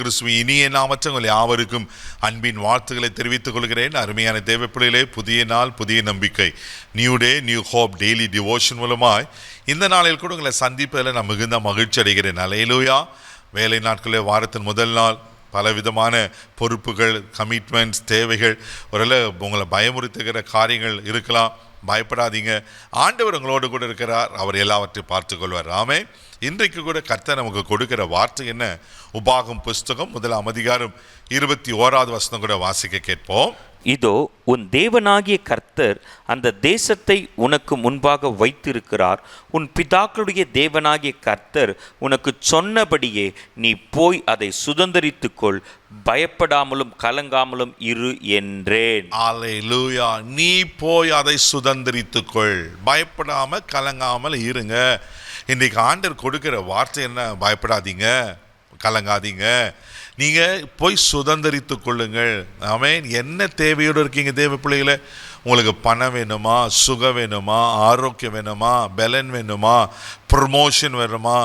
கிறிஸ்துவின் இனிய நாமத்தில் உங்கள் யாவருக்கும் அன்பின் வாழ்த்துக்களை தெரிவித்துக் கொள்கிறேன். அருமையான தேவ பிள்ளைகளே, புதிய நாள் புதிய நம்பிக்கை, new day new hope daily devotion மூலமாய் இந்த நாளில் கூட உங்களை சந்திப்பதில் நான் மிகுந்த மகிழ்ச்சி அடைகிறேன். அல்லேலூயா. வேலை நாட்களே, வாரத்தின் முதல் நாள், பலவிதமான பொறுப்புகள், கமிட்மெண்ட்ஸ், தேவைகள், ஒரு உங்களை பயமுறுத்துகிற காரியங்கள் இருக்கலாம். பயப்படாதீங்க, ஆண்டவர் உங்களோடு கூட இருக்கிறார். அவர் எல்லாவற்றையும் பார்த்து கொள்வார். ஆமென். இன்றைக்கு கூட கர்த்தர் நமக்கு கொடுக்கிற வார்த்தை என்ன? உபாகம் புஸ்தகம் 1 21 கூட வாசிக்க கேட்போம். இதோ உன் தேவனாகிய கர்த்தர் அந்த தேசத்தை உனக்கு முன்பாக வைத்திருக்கிறார். உன் பிதாக்களுடைய தேவனாகிய கர்த்தர் உனக்கு சொன்னபடியே நீ போய் அதை சுதந்தரித்துக்கொள், பயப்படாமலும் கலங்காமலும் இரு என்றேன். அல்லேலூயா. நீ போய் அதை சுதந்தரித்துக்கொள், பயப்படாம கலங்காமல் இருங்க. இன்றைக்கு ஆண்டவர் கொடுக்கிற வார்த்தை என்ன? பயப்படாதீங்க, கலங்காதீங்க, நீங்கள் போய் சுதந்தரித்து கொள்ளுங்கள். ஆமென். என்ன தேவையோடு இருக்கீங்க தேவ பிள்ளைகளை? உங்களுக்கு பணம் வேணுமா, சுகம் வேணுமா, ஆரோக்கியம் வேணுமா, பலன் வேணுமா, ப்ரமோஷன் வேணுமா,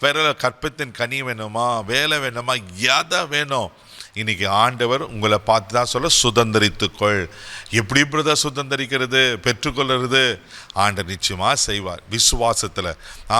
வேற கற்பத்தின் கனி வேணுமா, வேலை வேணுமா, எதை வேணும்? இன்னைக்கு ஆண்டவர் உங்களை பார்த்து தான் சொல்ல, சுதந்தரித்துக்கொள். எப்படி பிரதர் சுதந்தரிக்கிறது, பெற்றுக்கொள்கிறது? ஆண்டவர் நிச்சயமாக செய்வார், விசுவாசத்தில்.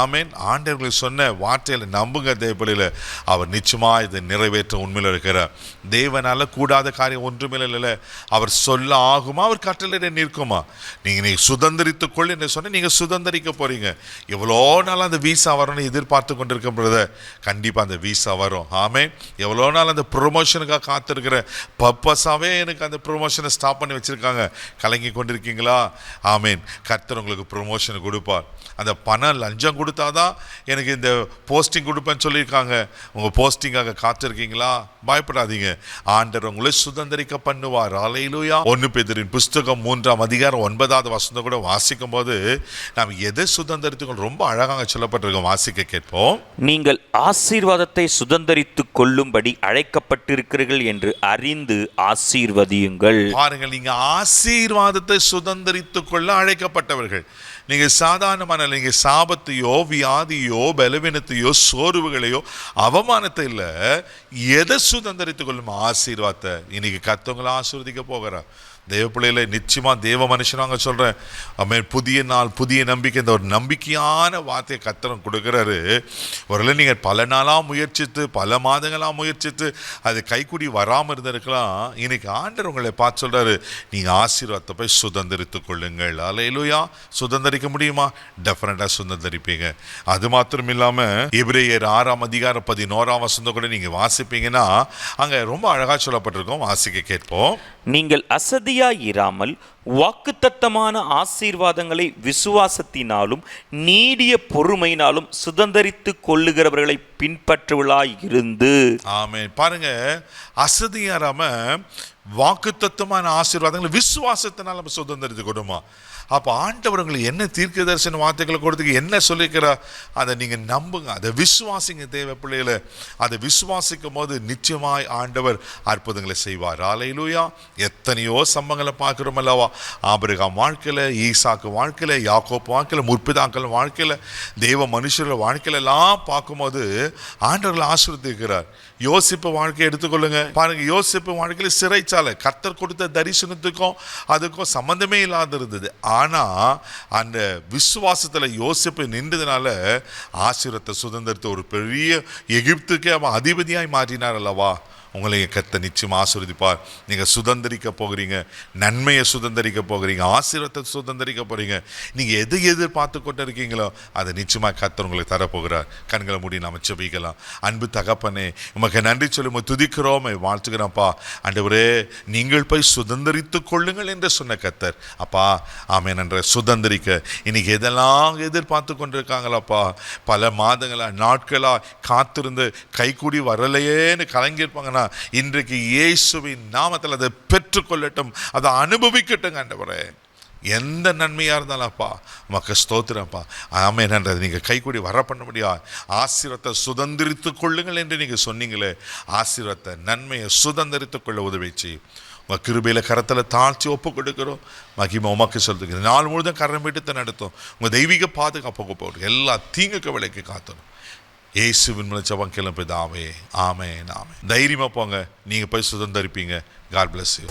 ஆமேன். ஆண்டவர்களுக்கு சொன்ன வார்த்தையில் நம்புங்க தேவப்பிள்ளையில், அவர் நிச்சயமாக இதை நிறைவேற்ற உண்மையில் இருக்கிறார். தேவனால் கூடாத காரியம் ஒன்றுமே இல்லை. அவர் சொல்ல ஆகுமா, அவர் கட்டளை நிற்குமா? நீங்கள் சுதந்தரித்துக்கொள் என்று சொன்னால் நீங்கள் சுதந்தரிக்க போகிறீங்க. எவ்வளோ நாள் அந்த வீசா வரணும்னு எதிர்பார்த்து கொண்டிருக்க பிரதர், கண்டிப்பாக அந்த வீசா வரும். ஆமேன். எவ்வளோ நாள் அந்த ப்ரொமோஷனுக்காக காத்திருக்கிற, பர்பஸாகவே எனக்கு அந்த ப்ரொமோஷனை ஸ்டாப் பண்ணி வச்சுருக்காங்க, கலங்கி கொண்டிருக்கீங்களா? ஆமேன். கர்த்தர் உங்களுக்கு ப்ரொமோஷன் கொடுப்பார். அந்த பணம் லஞ்சம் கொடுத்தாதான் எனக்கு இந்த போஸ்டிங் கொடுப்பேன்னு சொல்லியிருக்காங்க. உங்கள் போஸ்டிங்காக காத்திருக்கீங்களா? பயப்படாதீங்க, ஆண்டவர் உங்களை சுதந்திரிக்க பண்ணுவார். அல்லேலூயா. 1 பேதுருவின் புஸ்தகம் 3 கூட வாசிக்கும் போது நாம் எதை சுதந்திரித்துக்கொள் ரொம்ப அழகாக சொல்லப்பட்டிருக்கோம். வாசிக்க கேட்போம். நீங்கள் ஆசீர்வாதத்தை சுதந்தரித்துக் கொள்ளும்படி அழைக்கப்பட்டிருக்கிறீர்கள் என்று அறிந்து ஆசீர்வதியுங்கள். பாருங்கள், நீங்க ஆசீர்வாதத்தை சுதந்தரித்துக் கொள்ள அழைக்கப்பட்டவர்கள். நீங்க சாதாரணமான, நீங்க சாபத்தையோ, வியாதியோ, பலவீனத்தையோ, சோர்வுகளையோ, அவமானத்தை இல்ல, எதை சுதந்தரித்துக் கொள்ளும்? ஆசீர்வாதத்தை. இன்னைக்கு கர்த்தவங்களை ஆசீர்வதிக்க போகிறார். தேவ பிள்ளைகளை நிச்சயமா தேவ மனுஷனாங்க சொல்றேன். அவன் புதிய நாள் புதிய நம்பிக்கை, இந்த ஒரு நம்பிக்கையான வார்த்தையை கர்த்தர் கொடுக்கிறாரு. ஒருவேளை நீங்கள் பல நாளாக முயற்சித்து, பல மாதங்களாக முயற்சித்து அது கைக்கூடி வராமல் இருந்திருக்கலாம். இன்னைக்கு ஆண்டவர் உங்களை பார்த்து சொல்றாரு, நீங்கள் ஆசீர்வாதத்தை போய் சுதந்திரித்துக் கொள்ளுங்கள். அல்லேலூயா. சுதந்திரிக்க முடியுமா? டெஃபினட்டாக சுதந்திரிப்பீங்க. அது மாத்திரம் இல்லாமல் எபிரேயர் 6 கூட நீங்கள் வாசிப்பீங்கன்னா அங்கே ரொம்ப அழகாக சொல்லப்பட்டிருக்கோம். வாசிக்க கேட்போம். நீங்கள் அசதியாயிராமல் வாக்குத்தத்தமான ஆசீர்வாதங்களை விசுவாசத்தினாலும் நீடிய பொறுமையினாலும் சுதந்தரித்து கொள்ளுகிறவர்களை பின்பற்றுவளாய் இருந்து. ஆமென். பாருங்க, அசதியாராம வாக்குத்தத்தமான ஆசீர்வாதங்களை விசுவாசத்தினால் நம்ம சுதந்திரத்து கொடுமா. அப்போ ஆண்டவர் உங்களுக்கு என்ன தீர்க்க தரிசன வார்த்தைகளை கொடுத்துக்கு என்ன சொல்லியிருக்கிறார், அதை நீங்கள் நம்புங்க, அதை விசுவாசிங்க தேவ பிள்ளைகளை. அதை விசுவாசிக்கும் போது நிச்சயமாய் ஆண்டவர் அற்புதங்களை செய்வார். அல்லேலூயா. எத்தனையோ சம்பவங்களை பார்க்குறோம் அல்லவா? ஆபிரகாம் வாழ்க்கையில், ஈசாக்கு வாழ்க்கையில், யாக்கோப் வாழ்க்கையில், முற்பிதாக்கள் வாழ்க்கையில், தேவ மனுஷர்கள் வாழ்க்கையில எல்லாம் பார்க்கும்போது ஆண்டவர்களை ஆசீர்வதிக்கிறார். யோசிப்பு வாழ்க்கையை எடுத்துக்கொள்ளுங்க. பாருங்க, யோசிப்பு வாழ்க்கையில் சிறைச்சாலை, கர்த்தர் கொடுத்த தரிசனத்துக்கும் அதுக்கும் சம்பந்தமே இல்லாத இருந்தது. ஆனா அந்த விசுவாசத்துல யோசிப்பு நின்றதுனால ஆசீர்வாதத்தை சுதந்திரத்தை ஒரு பெரிய எகிப்துக்கே அவன் அதிபதியாய் மாற்றினார் அல்லவா? உங்களை கர்த்தர் நிச்சயம் ஆசீர்வதிப்பார். நீங்கள் சுதந்திரிக்க போகிறீங்க, நன்மையை சுதந்திரிக்க போகிறீங்க, ஆசீர்வாதத்தை சுதந்திரிக்க போகிறீங்க. நீங்கள் எதை எதிர்பார்த்து கொண்டு இருக்கீங்களோ அதை நிச்சயமாக கர்த்தர் உங்களுக்கு தரப்போகிறார். கண்களை மூடி நாம் ஜெபிக்கலாம். அன்பு தகப்பனே, உமக்கு நன்றி சொல்லி துதிக்கிறோம், வாழ்த்துக்கிறோம்ப்பா. ஆண்டவரே, நீங்கள் போய் சுதந்திரித்து கொள்ளுங்கள் என்று சொன்ன கர்த்தர் அப்பா. ஆமென். என்ற சுதந்திரிக்க இன்னைக்கு எதெல்லாம் எதிர்பார்த்து கொண்டிருக்காங்களாப்பா, பல மாதங்களா நாட்களா காத்திருந்து கைக்கூடி வரலையேன்னு கலங்கியிருப்பாங்கன்னா இன்றைக்கு இயேசுவின் நாமத்தில் அதை பெற்றுக்கொள்ளட்டும், அதை அனுபவிக்கட்டும். ஆண்டவரே, எந்த நன்மையாக இருந்தாலும்ப்பா உமக்கு ஸ்தோத்திரம்ப்பா. ஆமென். என்றது நீங்கள் கைக்கூடி வர பண்ண முடியாது. ஆசீர்வாதத்தை சுதந்திரித்து கொள்ளுங்கள் என்று நீங்கள் சொன்னீங்களே, ஆசீர்வாதத்தை நன்மையை சுதந்திரித்து கொள்ள உதவி செய்யும். உங்கள் கிருபையில் கரத்தில் தாழ்ச்சி ஒப்பு கொடுக்கிறோம். மகிமை உமக்கு சொல்லுங்க. நாள் முழுதும் கரம் விட்டு நடத்தும். உங்கள் தெய்வீக பாதுகாப்பு போடும். எல்லா தீங்குக்கு விலைக்கு காத்தணும். இயேசுவின் மூலம் ஜெபம் கேளும் பிதாவே. ஆமென், ஆமென். தைரியமா போங்க, நீங்க போய் சுதந்தரிப்பீங்க. God bless you.